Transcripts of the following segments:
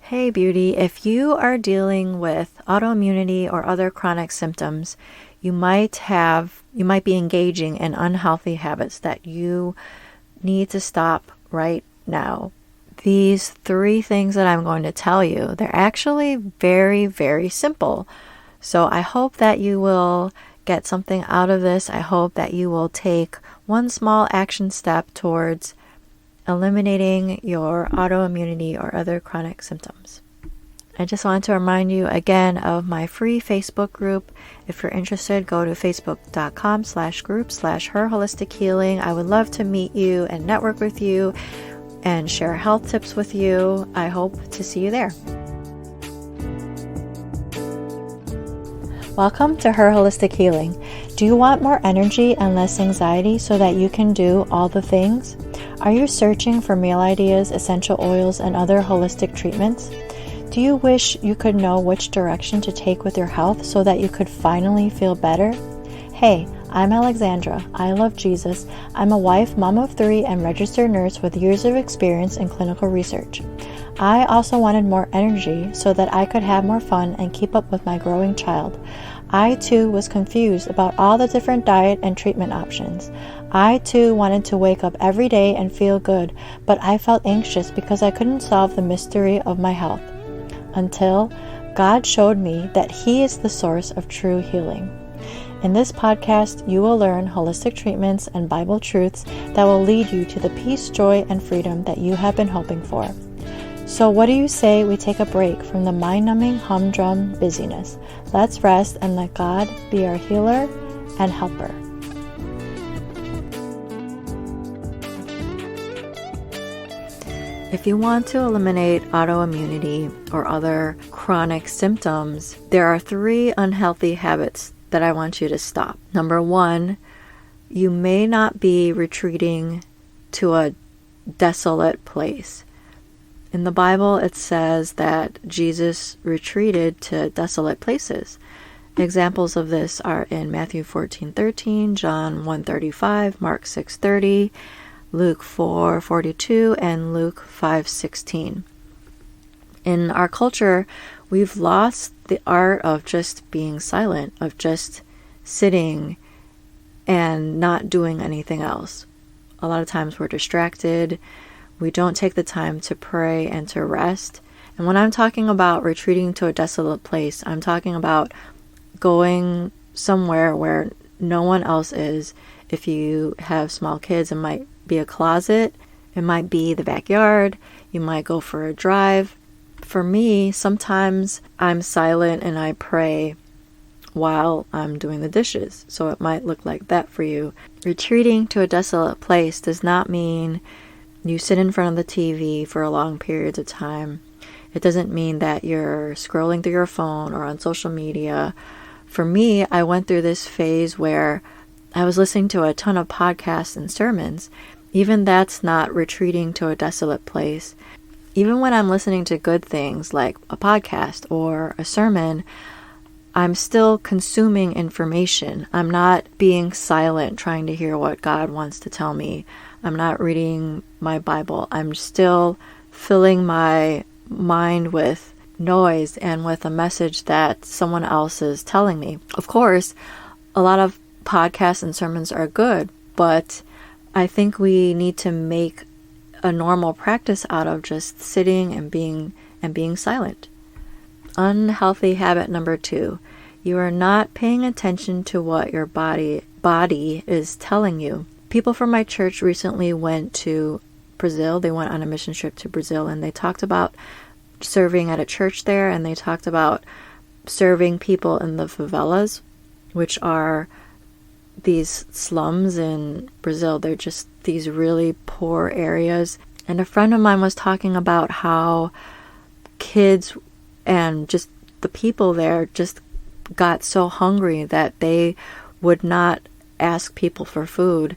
Hey beauty, if you are dealing with autoimmunity or other chronic symptoms, you might be engaging in unhealthy habits that you need to stop right now. These 3 things that I'm going to tell you, they're actually very, very simple. So I hope that you will get something out of this. I hope that you will take one small action step towards eliminating your autoimmunity or other chronic symptoms. I just wanted to remind you again of my free Facebook group. If you're interested, go to facebook.com/group/herholistichealing. I would love to meet you and network with you and share health tips with you. I hope to see you there. Welcome to Her Holistic Healing. Do you want more energy and less anxiety so that you can do all the things? Are you searching for meal ideas, essential oils, and other holistic treatments? Do you wish you could know which direction to take with your health so that you could finally feel better? Hey, I'm Alexandra. I love Jesus. I'm a wife, mom of 3, and registered nurse with years of experience in clinical research. I also wanted more energy so that I could have more fun and keep up with my growing child. I too was confused about all the different diet and treatment options. I too wanted to wake up every day and feel good, but I felt anxious because I couldn't solve the mystery of my health. Until God showed me that He is the source of true healing. In this podcast, you will learn holistic treatments and Bible truths that will lead you to the peace, joy, and freedom that you have been hoping for. So what do you say we take a break from the mind-numbing humdrum busyness? Let's rest and let God be our healer and helper. If you want to eliminate autoimmunity or other chronic symptoms, there are 3 unhealthy habits that I want you to stop. Number 1, you may not be retreating to a desolate place. In the Bible, it says that Jesus retreated to desolate places. Examples of this are in Matthew 14:13, John 1:35, Mark 6:30, Luke 4:42, and Luke 5:16. In our culture, we've lost the art of just being silent, of just sitting and not doing anything else. A lot of times we're distracted. We don't take the time to pray and to rest. And when I'm talking about retreating to a desolate place, I'm talking about going somewhere where no one else is. If you have small kids, it might be a closet. It might be the backyard. You might go for a drive. For me, sometimes I'm silent and I pray while I'm doing the dishes. So it might look like that for you. Retreating to a desolate place does not mean you sit in front of the TV for long periods of time. It doesn't mean that you're scrolling through your phone or on social media. For me, I went through this phase where I was listening to a ton of podcasts and sermons. Even that's not retreating to a desolate place. Even when I'm listening to good things like a podcast or a sermon, I'm still consuming information. I'm not being silent trying to hear what God wants to tell me. I'm not reading my Bible. I'm still filling my mind with noise and with a message that someone else is telling me. Of course, a lot of podcasts and sermons are good, but I think we need to make a normal practice out of just sitting and being silent. Unhealthy habit number 2. You are not paying attention to what your body is telling you. People from my church recently went to Brazil. They went on a mission trip to Brazil, and they talked about serving at a church there, and they talked about serving people in the favelas, which are these slums in Brazil. They're just these really poor areas. And a friend of mine was talking about how kids and just the people there just got so hungry that they would not ask people for food.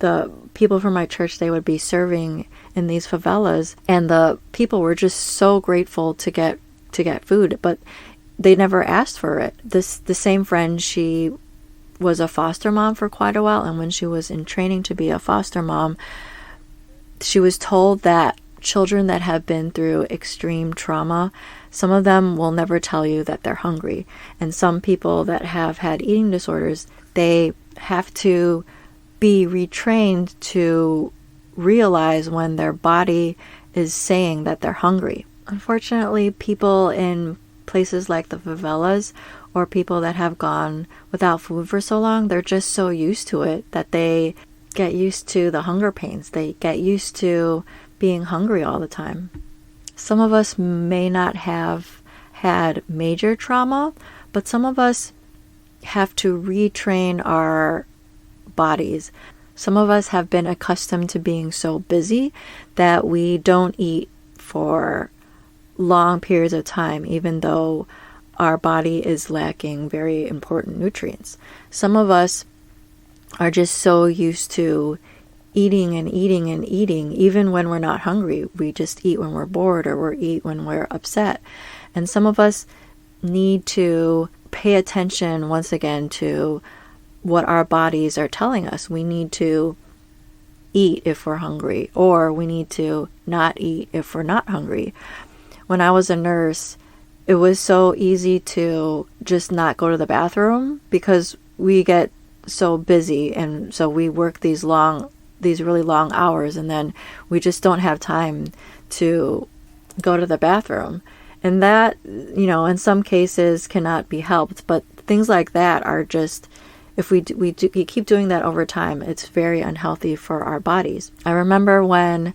The people from my church, they would be serving in these favelas, and the people were just so grateful to get food, but they never asked for it. The same friend, she was a foster mom for quite a while, and when she was in training to be a foster mom, she was told that children that have been through extreme trauma, some of them will never tell you that they're hungry. And some people that have had eating disorders, they have to be retrained to realize when their body is saying that they're hungry. Unfortunately, people in places like the favelas or people that have gone without food for so long, they're just so used to it that they get used to the hunger pains. They get used to being hungry all the time. Some of us may not have had major trauma, but some of us have to retrain our bodies. Some of us have been accustomed to being so busy that we don't eat for long periods of time, even though our body is lacking very important nutrients. Some of us are just so used to eating and eating and eating, even when we're not hungry. We just eat when we're bored or we eat when we're upset. And some of us need to pay attention once again to what our bodies are telling us. We need to eat if we're hungry, or we need to not eat if we're not hungry. When I was a nurse, it was so easy to just not go to the bathroom because we get so busy, and so we work these really long hours, and then we just don't have time to go to the bathroom. And that, in some cases cannot be helped, but things like that are just, if we keep doing that over time, it's very unhealthy for our bodies. I remember when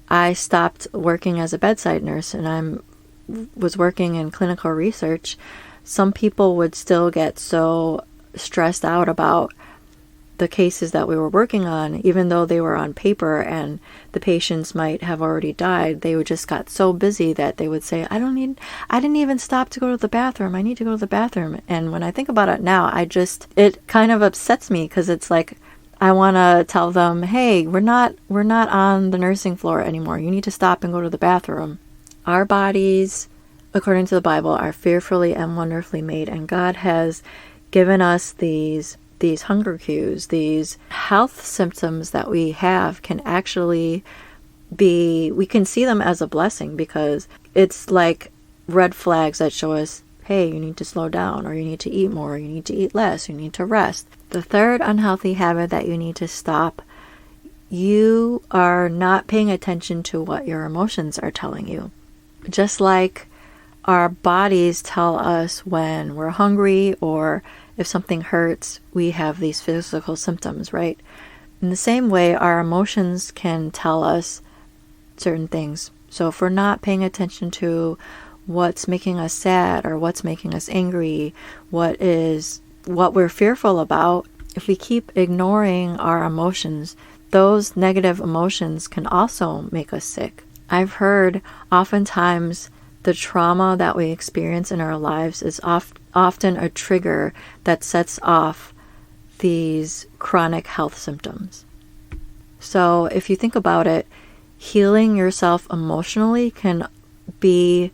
I stopped working as a bedside nurse and I was working in clinical research, some people would still get so stressed out about the cases that we were working on, even though they were on paper and the patients might have already died. They just got so busy that they would say, I didn't even stop to go to the bathroom. I need to go to the bathroom. And when I think about it now, it kind of upsets me because it's like, I want to tell them, hey, we're not on the nursing floor anymore. You need to stop and go to the bathroom. Our bodies, according to the Bible, are fearfully and wonderfully made, and God has given us these hunger cues, these health symptoms that we have can actually we can see them as a blessing, because it's like red flags that show us, hey, you need to slow down, or you need to eat more, or you need to eat less, you need to rest. The third unhealthy habit that you need to stop, you are not paying attention to what your emotions are telling you. Just like our bodies tell us when we're hungry, or if something hurts, we have these physical symptoms, right? In the same way, our emotions can tell us certain things. So if we're not paying attention to what's making us sad or what's making us angry, what we're fearful about, if we keep ignoring our emotions, those negative emotions can also make us sick. I've heard oftentimes the trauma that we experience in our lives is often a trigger that sets off these chronic health symptoms. So if you think about it, healing yourself emotionally can be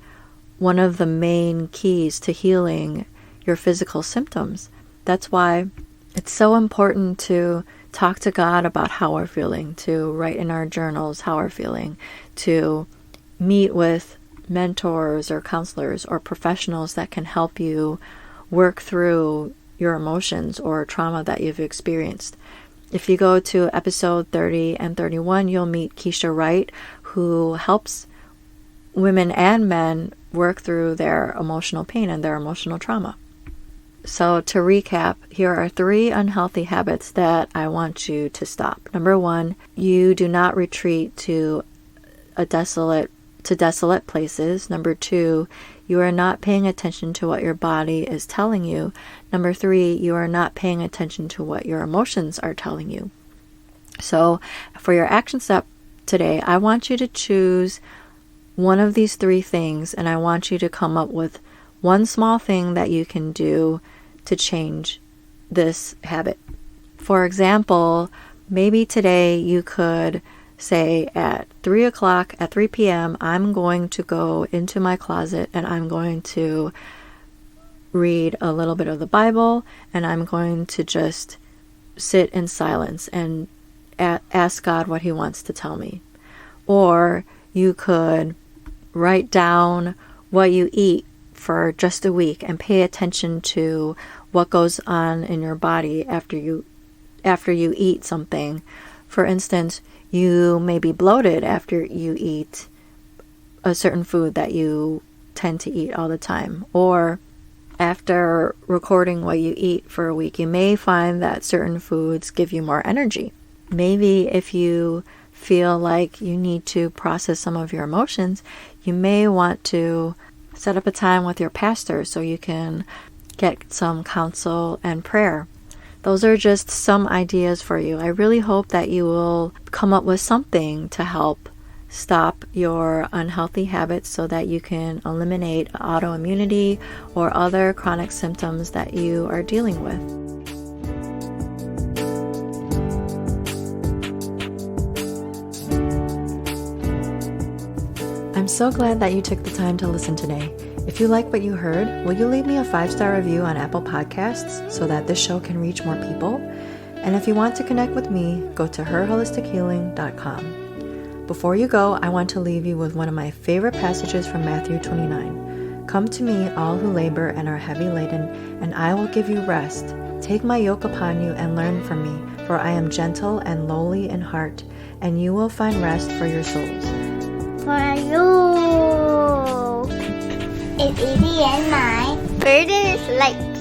one of the main keys to healing your physical symptoms. That's why it's so important to talk to God about how we're feeling, to write in our journals how we're feeling, to meet with mentors or counselors or professionals that can help you work through your emotions or trauma that you've experienced. If you go to episode 30 and 31, you'll meet Keisha Wright, who helps women and men work through their emotional pain and their emotional trauma. So to recap, here are 3 unhealthy habits that I want you to stop. Number 1, you do not retreat to desolate places. Number 2, you are not paying attention to what your body is telling you. Number 3, you are not paying attention to what your emotions are telling you. So for your action step today, I want you to choose one of these 3 things, and I want you to come up with one small thing that you can do to change this habit. For example, maybe today you could say at 3 p.m., I'm going to go into my closet and I'm going to read a little bit of the Bible, and I'm going to just sit in silence and ask God what He wants to tell me. Or you could write down what you eat for just a week and pay attention to what goes on in your body after you eat something. For instance, you may be bloated after you eat a certain food that you tend to eat all the time. Or after recording what you eat for a week, you may find that certain foods give you more energy. Maybe if you feel like you need to process some of your emotions, you may want to set up a time with your pastor so you can get some counsel and prayer. Those are just some ideas for you. I really hope that you will come up with something to help stop your unhealthy habits so that you can eliminate autoimmunity or other chronic symptoms that you are dealing with. I'm so glad that you took the time to listen today. If you like what you heard, will you leave me a 5-star review on Apple Podcasts so that this show can reach more people? And if you want to connect with me, go to herholistichealing.com. Before you go, I want to leave you with one of my favorite passages from Matthew 29. Come to me, all who labor and are heavy laden, and I will give you rest. Take my yoke upon you and learn from me, for I am gentle and lowly in heart, and you will find rest for your souls. For you. It's easy and my burden is light.